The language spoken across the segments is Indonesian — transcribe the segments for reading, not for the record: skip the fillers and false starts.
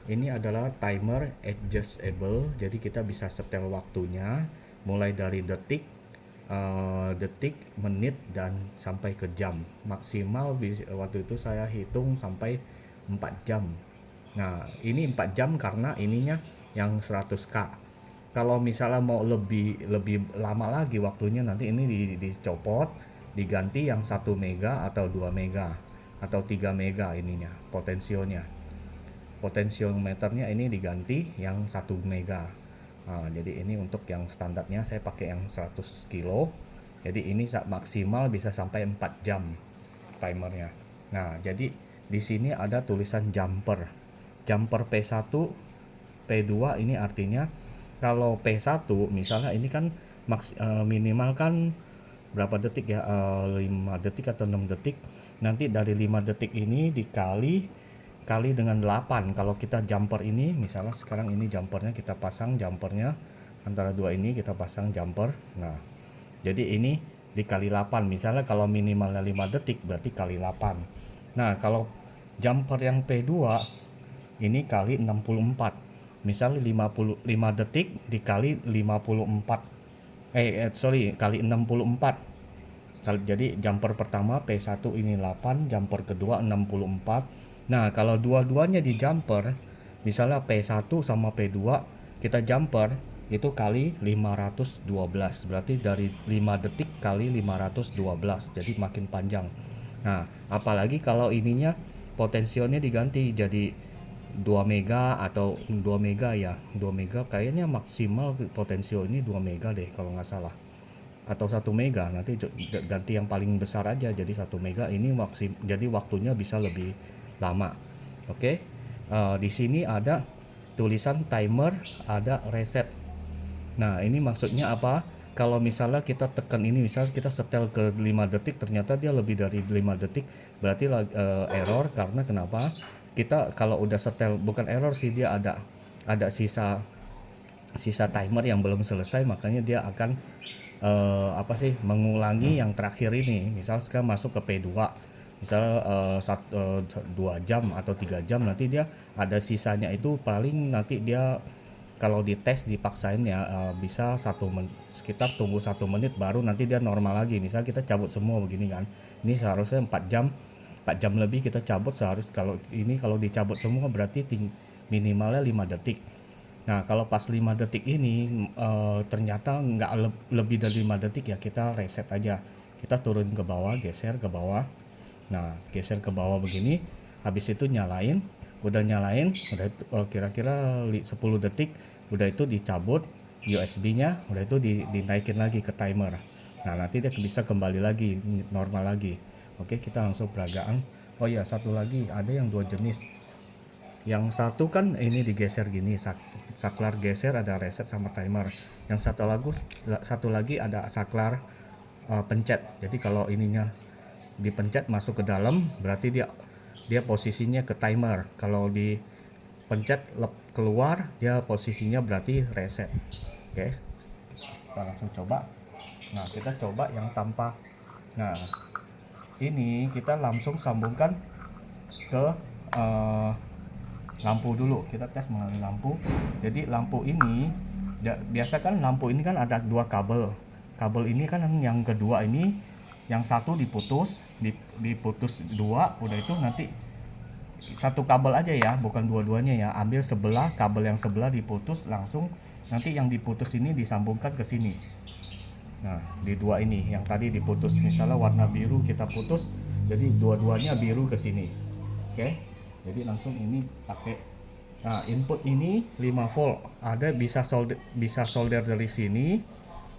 Ini adalah timer adjustable, jadi kita bisa setel waktunya mulai dari detik, menit, dan sampai ke jam. Maksimal waktu itu saya hitung sampai 4 jam. Nah, ini 4 jam karena ininya yang 100K. Kalau misalnya mau lebih lebih lama lagi waktunya, nanti ini dicopot, diganti yang 1 mega atau 2 mega atau 3 mega ininya potensionya. Potensiometernya ini diganti yang 1 mega. Nah, jadi ini untuk yang standarnya saya pakai yang 100 kilo. Jadi ini maksimal bisa sampai 4 jam timernya. Nah, jadi di sini ada tulisan jumper. Jumper P1, P2 ini artinya kalau P1 misalnya ini kan minimal kan berapa detik ya, 5 detik atau 6 detik. Nanti dari 5 detik ini kali dengan 8. Kalau kita jumper ini misalnya sekarang ini jumpernya kita pasang, jumpernya antara dua ini kita pasang jumper. Nah, jadi ini dikali 8. Misalnya kalau minimalnya 5 detik berarti kali 8. Nah, kalau jumper yang P2 ini kali 64. Misalnya 55 detik dikali 54. Kali 64. Jadi jumper pertama P1 ini 8, jumper kedua 64. Nah, kalau dua-duanya di jumper, misalnya P1 sama P2, kita jumper itu kali 512. Berarti dari 5 detik kali 512. Jadi makin panjang. Nah, apalagi kalau ininya potensialnya diganti jadi 2 mega atau 2 mega ya. 2 mega kayaknya maksimal potensial ini 2 mega deh kalau nggak salah, atau 1 mega. Nanti ganti yang paling besar aja jadi 1 mega. Ini jadi waktunya bisa lebih lama. Oke. Di sini ada tulisan timer, ada reset. Nah, ini maksudnya apa? Kalau misalnya kita tekan ini, misalnya kita setel ke 5 detik ternyata dia lebih dari 5 detik, berarti error. Karena kenapa? Kita kalau udah setel, bukan error sih, dia ada sisa sisa timer yang belum selesai, makanya dia akan mengulangi yang terakhir ini. Misal sekarang masuk ke P2, misal 2 jam atau 3 jam, nanti dia ada sisanya itu paling nanti dia kalau dites dipaksain ya, bisa sekitar tunggu 1 menit baru nanti dia normal lagi. Misal kita cabut semua begini kan, ini seharusnya 4 jam lebih kita cabut, kalau ini kalau dicabut semua berarti minimalnya 5 detik. Nah, kalau pas 5 detik ini ternyata nggak lebih dari 5 detik, ya kita reset aja. Kita turun ke bawah, geser ke bawah. Nah, geser ke bawah begini, habis itu nyalain, udah nyalain, udah itu, kira-kira 10 detik, udah itu dicabut USB-nya, udah itu dinaikin lagi ke timer. Nah, nanti dia bisa kembali lagi normal lagi. Oke, kita langsung peragaan. Oh iya, satu lagi, ada yang dua jenis. Yang satu kan ini digeser gini, saklar geser, ada reset sama timer. Yang satu lagi ada saklar pencet. Jadi kalau ininya dipencet masuk ke dalam, berarti dia dia posisinya ke timer. Kalau dipencet keluar, dia posisinya berarti reset. Oke, kita langsung coba. Nah, kita coba yang tanpa. Nah, ini kita langsung sambungkan ke eh, lampu dulu. Kita tes mengenai lampu. Jadi lampu ini biasa kan, lampu ini kan ada dua kabel. Kabel ini kan yang kedua ini, yang satu diputus dua, udah itu nanti satu kabel aja ya, bukan dua-duanya ya. Ambil sebelah, kabel yang sebelah diputus langsung, nanti yang diputus ini disambungkan ke sini. Nah, di dua ini yang tadi diputus, misalnya warna biru kita putus, jadi dua-duanya biru ke sini. Oke. Jadi langsung ini pakai. Nah, input ini 5 volt. Ada bisa solder dari sini,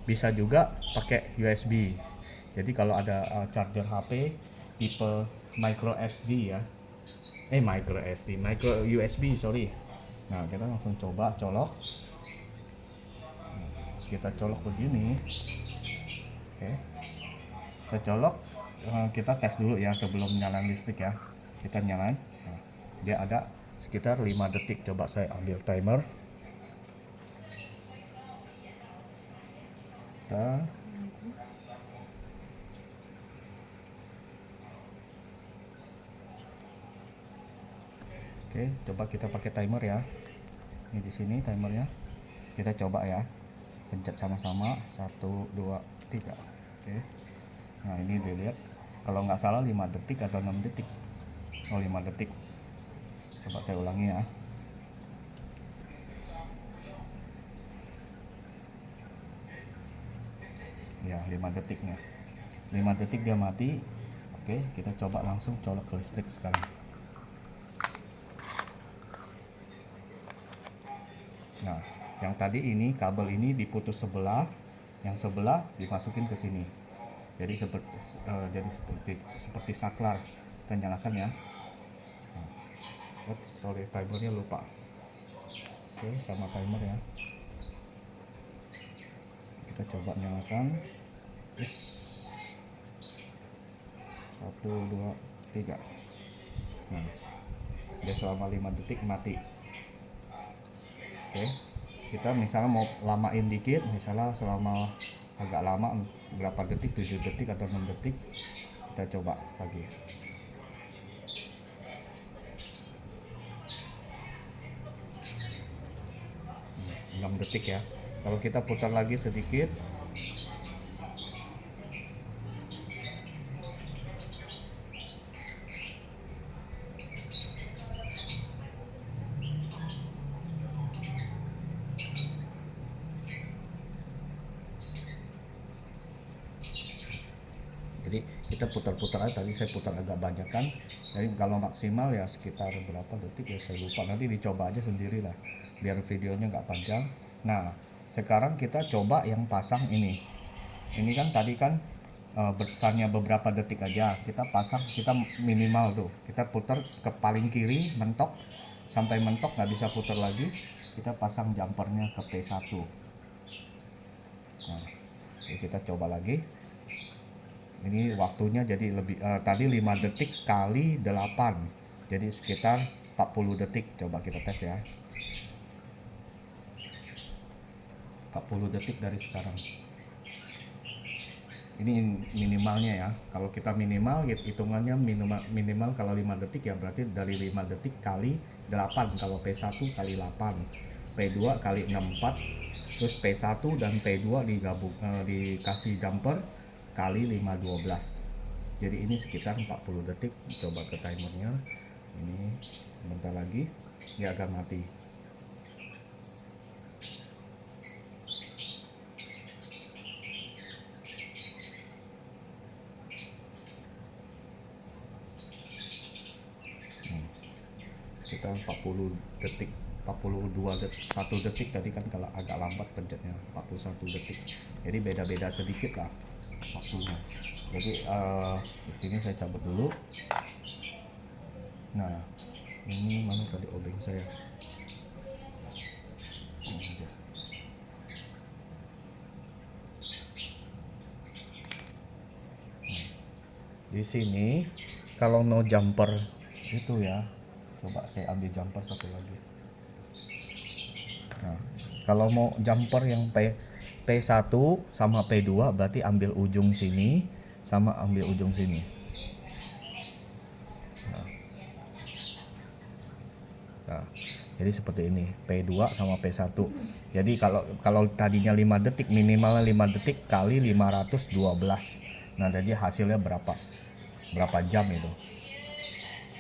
bisa juga pakai USB. Jadi kalau ada charger HP tipe micro SD ya. Micro USB, sorry. Nah, kita langsung coba colok. Terus kita colok begini. Oke. Kita colok, kita tes dulu ya sebelum nyalain listrik ya. Kita nyalain. Nah, dia ada sekitar 5 detik. Coba saya ambil timer. Nah, Oke, coba kita pakai timer ya. Ini di sini timernya. Kita coba ya. Pencet sama-sama 1 2 3. Oke. Nah, ini dilihat. Kalau nggak salah 5 detik atau 6 detik. Oh, 5 detik. Coba saya ulangi ya. Ya, 5 detiknya. 5 detik dia mati. Oke, kita coba langsung colok ke listrik sekarang. Nah, yang tadi ini kabel ini diputus sebelah, yang sebelah dimasukin ke sini. Jadi seperti saklar. Kita nyalakan ya. Oops, sorry, timernya lupa. Oke, sama timer ya. Kita coba nyalakan. 1 2 3. Nah, dia selama 5 detik mati. Oke, kita misalnya mau lamain dikit, misalnya selama agak lama, berapa detik, 7 detik atau 6 detik, kita coba lagi. 6 detik ya. Kalau kita putar lagi sedikit, jadi kita putar-putar aja. Tadi saya putar agak banyak kan, jadi kalau maksimal ya sekitar berapa detik ya saya lupa, nanti dicoba aja sendiri lah biar videonya nggak panjang. Nah, sekarang kita coba yang pasang ini kan tadi kan besarnya beberapa detik aja, kita pasang, kita minimal tuh kita putar ke paling kiri mentok, sampai mentok nggak bisa putar lagi, kita pasang jumpernya ke P1. Nah, kita coba lagi. Ini waktunya jadi lebih tadi 5 detik kali 8, jadi sekitar 40 detik. Coba kita tes ya. 40 detik dari sekarang. Ini minimalnya ya. Kalau kita minimal hitungannya minimal kalau 5 detik ya berarti dari 5 detik kali 8. Kalau P1 kali 8, P2 kali 64, terus P1 dan P2 digabung dikasih jumper kali 512. Jadi ini sekitar 40 detik. Coba ke timernya. Ini sebentar lagi dia akan mati. Kita 40 detik, 42 detik, 1 detik tadi kan kalau agak lambat pencetnya, 41 detik. Jadi beda-beda sedikit lah waktunya. Jadi di sini saya cabut dulu. Nah, ini mana tadi obeng saya? Di sini kalau no jumper itu ya, coba saya ambil jumper satu lagi. Nah, kalau mau jumper yang P1 sama P2 berarti ambil ujung sini sama ambil ujung sini. Nah, jadi seperti ini, P2 sama P1. Jadi kalau tadinya 5 detik, minimalnya 5 detik kali 512. Nah, jadi hasilnya berapa jam itu?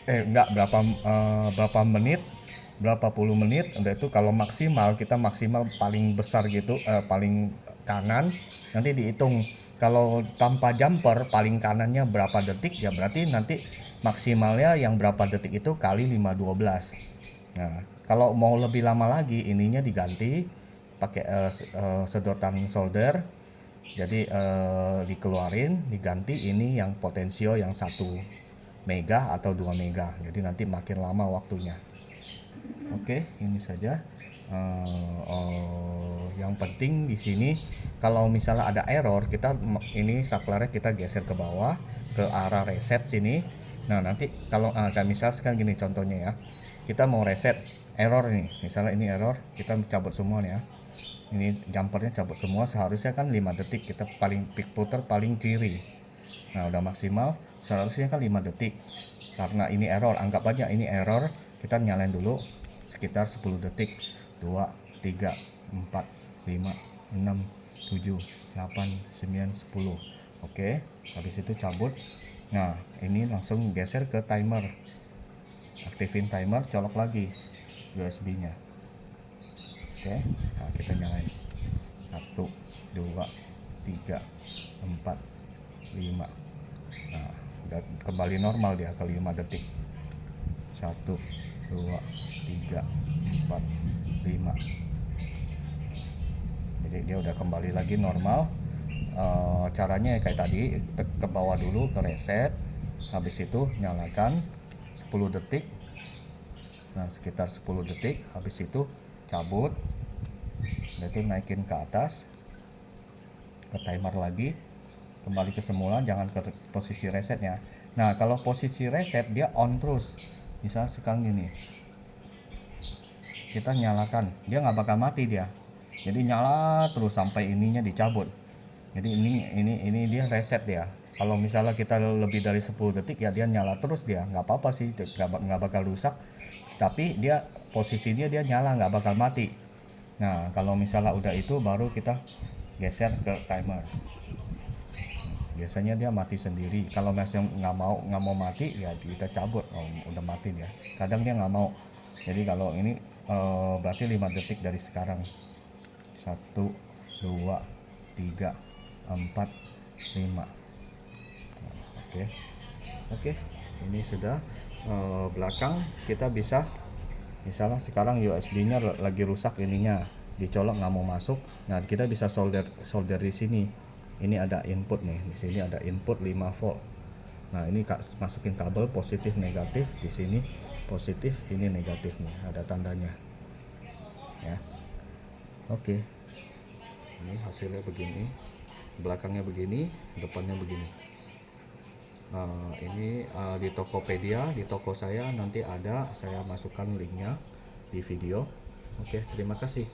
Enggak, berapa menit, berapa puluh menit. Udah itu kalau maksimal, kita maksimal paling besar gitu, paling kanan, nanti dihitung. Kalau tanpa jumper paling kanannya berapa detik ya berarti nanti maksimalnya yang berapa detik itu kali 512. Nah, kalau mau lebih lama lagi ininya diganti pakai sedotan solder. Jadi dikeluarin, diganti ini yang potensio yang 1 mega atau 2 mega. Jadi nanti makin lama waktunya. Oke, ini saja. Yang penting di sini kalau misalnya ada error, kita ini saklarnya kita geser ke bawah ke arah reset sini. Nah, nanti kalau misalkan gini contohnya ya, kita mau reset error nih, misalnya ini error, kita cabut semua nih ya. Ini jumpernya cabut semua, seharusnya kan 5 detik, kita paling putar paling kiri. Nah, udah maksimal, seharusnya kan 5 detik. Karena ini error, anggap aja ini error, kita nyalain dulu sekitar 10 detik. 2, 3, 4, 5, 6, 7, 8, 9, 10. Oke, habis itu cabut. Nah, ini langsung geser ke timer. Aktifin timer, colok lagi USB-nya. Oke, nah kita nyalain. 1, 2, 3, 4, 5. Nah, udah kembali normal dia ke 5 detik. 1, 2, 3, 4, 5. Jadi dia udah kembali lagi normal. Caranya kayak tadi, ke bawah dulu, ke reset, habis itu nyalakan 10 detik. Nah, sekitar 10 detik, habis itu cabut, itu naikin ke atas, ke timer lagi, kembali ke semula, jangan ke posisi resetnya. Nah, kalau posisi reset dia on terus. Misal sekarang gini, kita nyalakan, dia nggak bakal mati dia. Jadi nyala terus sampai ininya dicabut. Jadi ini dia reset dia. Kalau misalnya kita lebih dari 10 detik ya dia nyala terus, dia nggak apa-apa sih, nggak bakal rusak. Tapi dia posisinya dia nyala, nggak bakal mati. Nah, kalau misalnya udah itu baru kita geser ke timer. Biasanya dia mati sendiri. Kalau masih nggak mau mati ya kita cabut. Oh, udah mati dia. Kadang dia nggak mau. Jadi kalau ini berarti 5 detik dari sekarang. 1, 2, 3, 4, 5. Oke. Oke, ini sudah. Belakang kita bisa, misalnya sekarang USB-nya lagi rusak, ininya dicolok nggak mau masuk. Nah, kita bisa solder di sini. Ini ada input nih, di sini ada input 5 volt. Nah, ini masukin kabel positif negatif, di sini positif, ini negatif nih, ada tandanya. Ya. Oke. Ini hasilnya begini. Belakangnya begini, depannya begini. Ini di Tokopedia, di toko saya nanti ada, saya masukkan linknya di video. Oke, terima kasih.